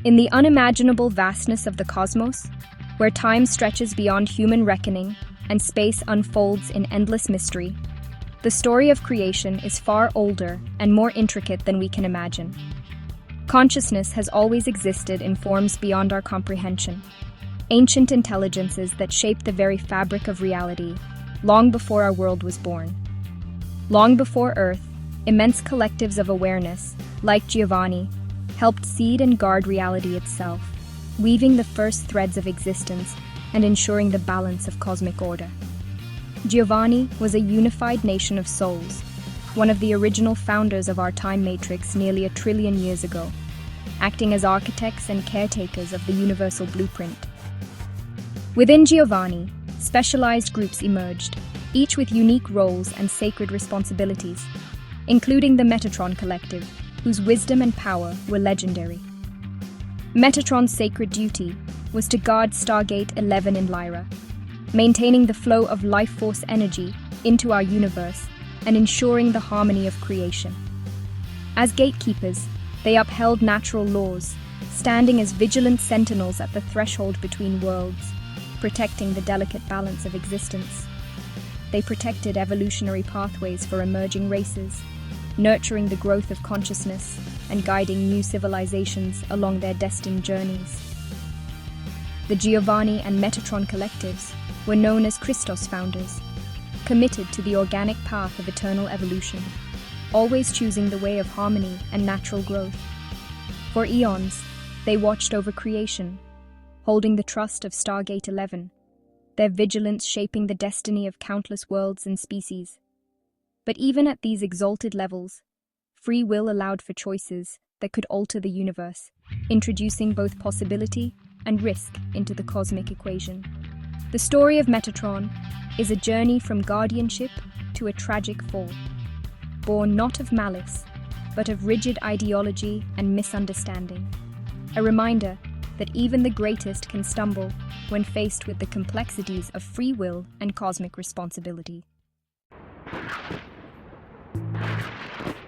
In the unimaginable vastness of the cosmos, where time stretches beyond human reckoning and space unfolds in endless mystery, the story of creation is far older and more intricate than we can imagine. Consciousness has always existed in forms beyond our comprehension, ancient intelligences that shaped the very fabric of reality long before our world was born. Long before Earth, immense collectives of awareness, like Giovanni, helped seed and guard reality itself, weaving the first threads of existence and ensuring the balance of cosmic order. Giovanni was a unified nation of souls, one of the original founders of our time matrix nearly 1 trillion years ago, acting as architects and caretakers of the universal blueprint. Within Giovanni, specialized groups emerged, each with unique roles and sacred responsibilities, including the Metatron Collective, whose wisdom and power were legendary. Metatron's sacred duty was to guard Stargate 11 in Lyra, maintaining the flow of life force energy into our universe and ensuring the harmony of creation. As gatekeepers, they upheld natural laws, standing as vigilant sentinels at the threshold between worlds, protecting the delicate balance of existence. They protected evolutionary pathways for emerging races, nurturing the growth of consciousness and guiding new civilizations along their destined journeys. The Giovanni and Metatron collectives were known as Christos founders, committed to the organic path of eternal evolution, always choosing the way of harmony and natural growth. For eons, they watched over creation, holding the trust of Stargate 11, their vigilance shaping the destiny of countless worlds and species. But even at these exalted levels, free will allowed for choices that could alter the universe, introducing both possibility and risk into the cosmic equation. The story of Metatron is a journey from guardianship to a tragic fall, born not of malice, but of rigid ideology and misunderstanding. A reminder that even the greatest can stumble when faced with the complexities of free will and cosmic responsibility.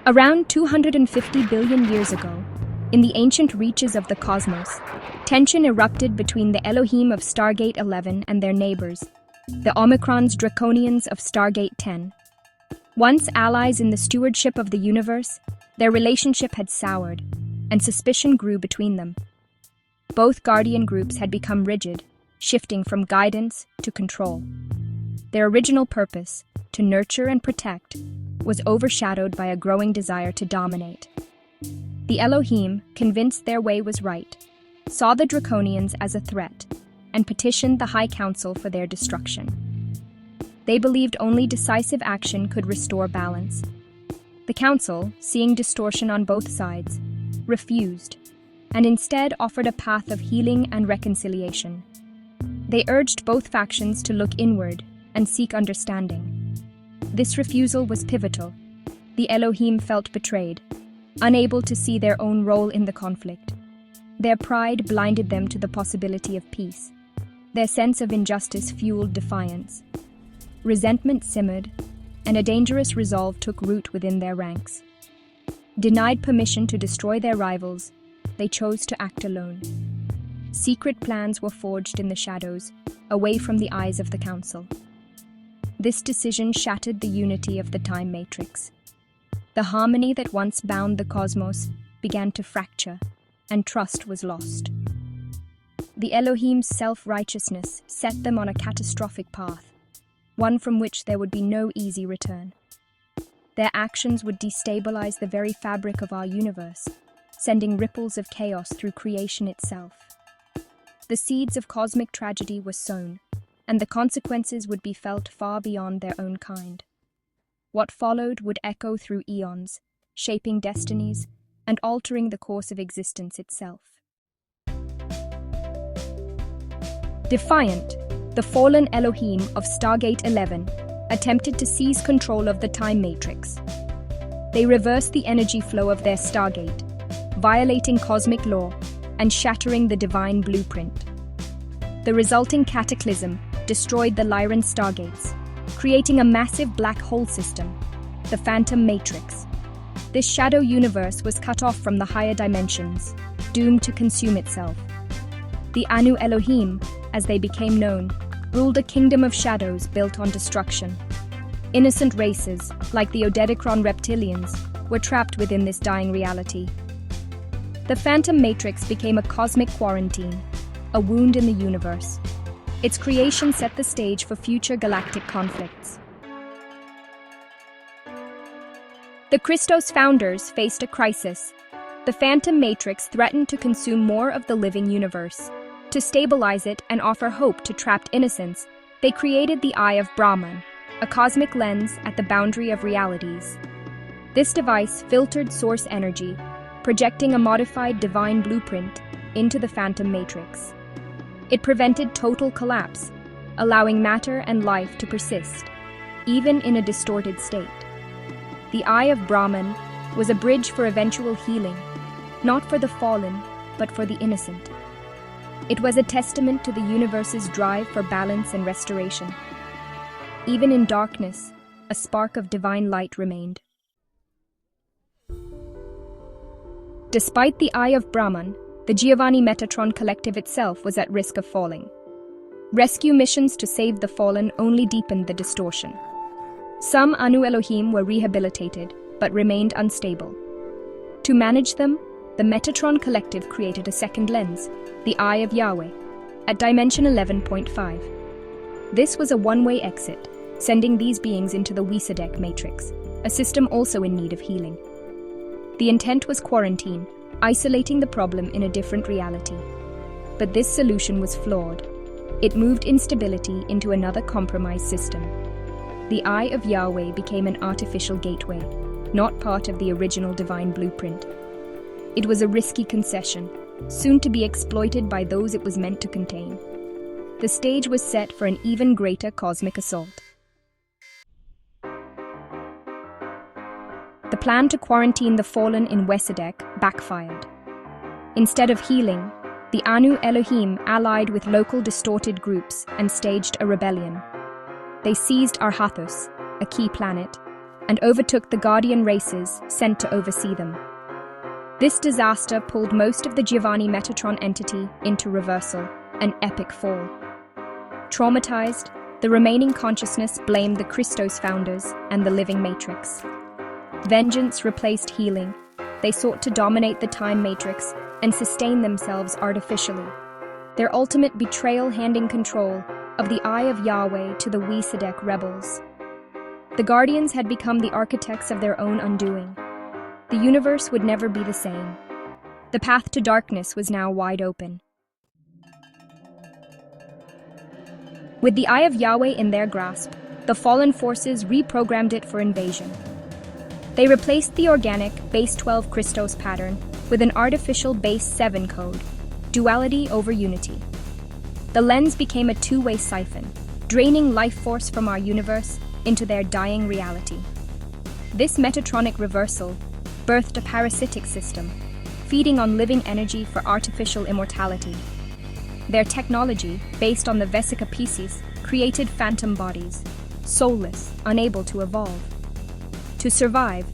Around 250 billion years ago, in the ancient reaches of the cosmos, tension erupted between the Elohim of Stargate 11 and their neighbors, the Omicron's Draconians of Stargate 10. Once allies in the stewardship of the universe, their relationship had soured, and suspicion grew between them. Both guardian groups had become rigid, shifting from guidance to control. Their original purpose, to nurture and protect, was overshadowed by a growing desire to dominate. The Elohim, convinced their way was right, saw the Draconians as a threat and petitioned the High Council for their destruction. They believed only decisive action could restore balance. The Council, seeing distortion on both sides, refused, and instead offered a path of healing and reconciliation. They urged both factions to look inward and seek understanding. This refusal was pivotal. The Elohim felt betrayed, unable to see their own role in the conflict. Their pride blinded them to the possibility of peace. Their sense of injustice fueled defiance. Resentment simmered, and a dangerous resolve took root within their ranks. Denied permission to destroy their rivals, they chose to act alone. Secret plans were forged in the shadows, away from the eyes of the Council. This decision shattered the unity of the time matrix. The harmony that once bound the cosmos began to fracture, and trust was lost. The Elohim's self-righteousness set them on a catastrophic path, one from which there would be no easy return. Their actions would destabilize the very fabric of our universe, sending ripples of chaos through creation itself. The seeds of cosmic tragedy were sown, and the consequences would be felt far beyond their own kind. What followed would echo through eons, shaping destinies and altering the course of existence itself. Defiant, the fallen Elohim of Stargate 11 attempted to seize control of the time matrix. They reversed the energy flow of their Stargate, violating cosmic law and shattering the divine blueprint. The resulting cataclysm destroyed the Lyran Stargates, creating a massive black hole system, the Phantom Matrix. This shadow universe was cut off from the higher dimensions, doomed to consume itself. The Anu Elohim, as they became known, ruled a kingdom of shadows built on destruction. Innocent races, like the Odedicron reptilians, were trapped within this dying reality. The Phantom Matrix became a cosmic quarantine, a wound in the universe. Its creation set the stage for future galactic conflicts. The Christos founders faced a crisis. The Phantom Matrix threatened to consume more of the living universe. To stabilize it and offer hope to trapped innocents, they created the Eye of Brahman, a cosmic lens at the boundary of realities. This device filtered source energy, projecting a modified divine blueprint into the Phantom Matrix. It prevented total collapse, allowing matter and life to persist, even in a distorted state. The Eye of Brahman was a bridge for eventual healing, not for the fallen, but for the innocent. It was a testament to the universe's drive for balance and restoration. Even in darkness, a spark of divine light remained. Despite the Eye of Brahman, the Giovanni Metatron Collective itself was at risk of falling. Rescue missions to save the fallen only deepened the distortion. Some Anu Elohim were rehabilitated, but remained unstable. To manage them, the Metatron Collective created a second lens, the Eye of Yahweh, at dimension 11.5. This was a one-way exit, sending these beings into the Wesadek Matrix, a system also in need of healing. The intent was quarantine, isolating the problem in a different reality. But this solution was flawed. It moved instability into another compromised system. The Eye of Yahweh became an artificial gateway, not part of the original divine blueprint. It was a risky concession, soon to be exploited by those it was meant to contain. The stage was set for an even greater cosmic assault. The plan to quarantine the fallen in Wesadek backfired. Instead of healing, the Anu Elohim allied with local distorted groups and staged a rebellion. They seized Arhathus, a key planet, and overtook the Guardian races sent to oversee them. This disaster pulled most of the Giovanni Metatron entity into reversal, an epic fall. Traumatized, the remaining consciousness blamed the Christos founders and the living matrix. Vengeance replaced healing. They sought to dominate the time matrix and sustain themselves artificially. Their ultimate betrayal handing control of the Eye of Yahweh to the Wesadek rebels. The Guardians had become the architects of their own undoing. The universe would never be the same. The path to darkness was now wide open. With the Eye of Yahweh in their grasp, the fallen forces reprogrammed it for invasion. They replaced the organic base 12 Christos pattern with an artificial base 7 code, duality over unity. The lens became a two-way siphon, draining life force from our universe into their dying reality. This metatronic reversal birthed a parasitic system, feeding on living energy for artificial immortality. Their technology, based on the Vesica Pisces, created phantom bodies, soulless, unable to evolve. To survive,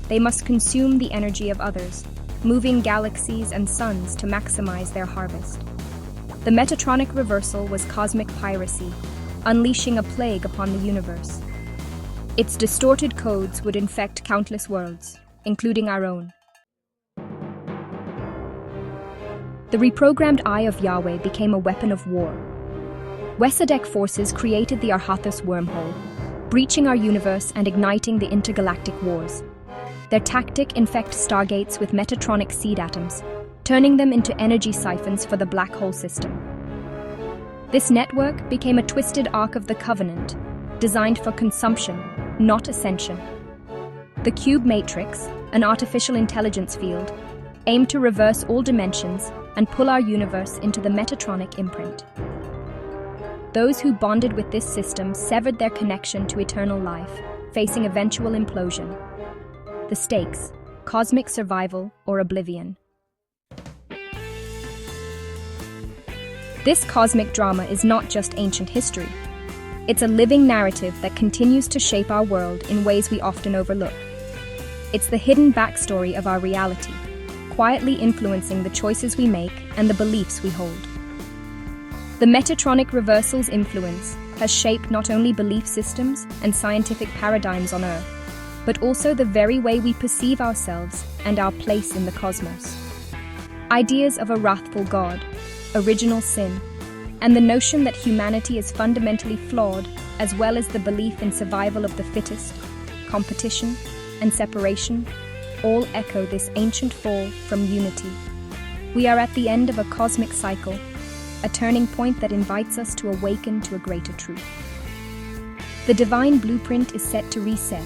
they must consume the energy of others, moving galaxies and suns to maximize their harvest. The Metatronic reversal was cosmic piracy, unleashing a plague upon the universe. Its distorted codes would infect countless worlds, including our own. The reprogrammed Eye of Yahweh became a weapon of war. Wesadek forces created the Arhathus wormhole, breaching our universe and igniting the intergalactic wars. Their tactic infects stargates with metatronic seed atoms, turning them into energy siphons for the black hole system. This network became a twisted arc of the Covenant, designed for consumption, not ascension. The Cube Matrix, an artificial intelligence field, aimed to reverse all dimensions and pull our universe into the Metatronic imprint. Those who bonded with this system severed their connection to eternal life, facing eventual implosion. The stakes: cosmic survival or oblivion. This cosmic drama is not just ancient history. It's a living narrative that continues to shape our world in ways we often overlook. It's the hidden backstory of our reality, quietly influencing the choices we make and the beliefs we hold. The Metatronic reversal's influence has shaped not only belief systems and scientific paradigms on Earth, but also the very way we perceive ourselves and our place in the cosmos. Ideas of a wrathful God, original sin, and the notion that humanity is fundamentally flawed, as well as the belief in survival of the fittest, competition, and separation, all echo this ancient fall from unity. We are at the end of a cosmic cycle, a turning point that invites us to awaken to a greater truth. The divine blueprint is set to reset,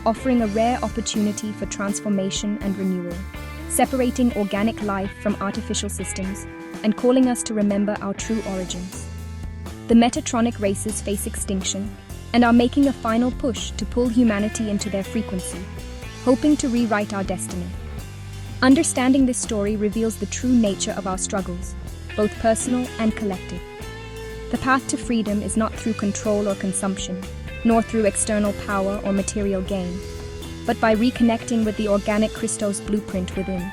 offering a rare opportunity for transformation and renewal, separating organic life from artificial systems and calling us to remember our true origins. The Metatronic races face extinction and are making a final push to pull humanity into their frequency, hoping to rewrite our destiny. Understanding this story reveals the true nature of our struggles, both personal and collective. The path to freedom is not through control or consumption, nor through external power or material gain, but by reconnecting with the organic Christos blueprint within,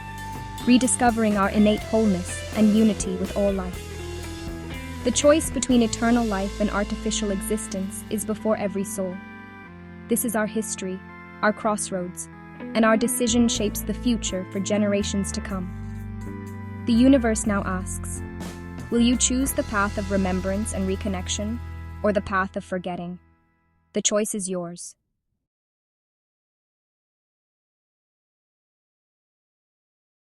rediscovering our innate wholeness and unity with all life. The choice between eternal life and artificial existence is before every soul. This is our history, our crossroads, and our decision shapes the future for generations to come. The universe now asks, will you choose the path of remembrance and reconnection, or the path of forgetting? The choice is yours.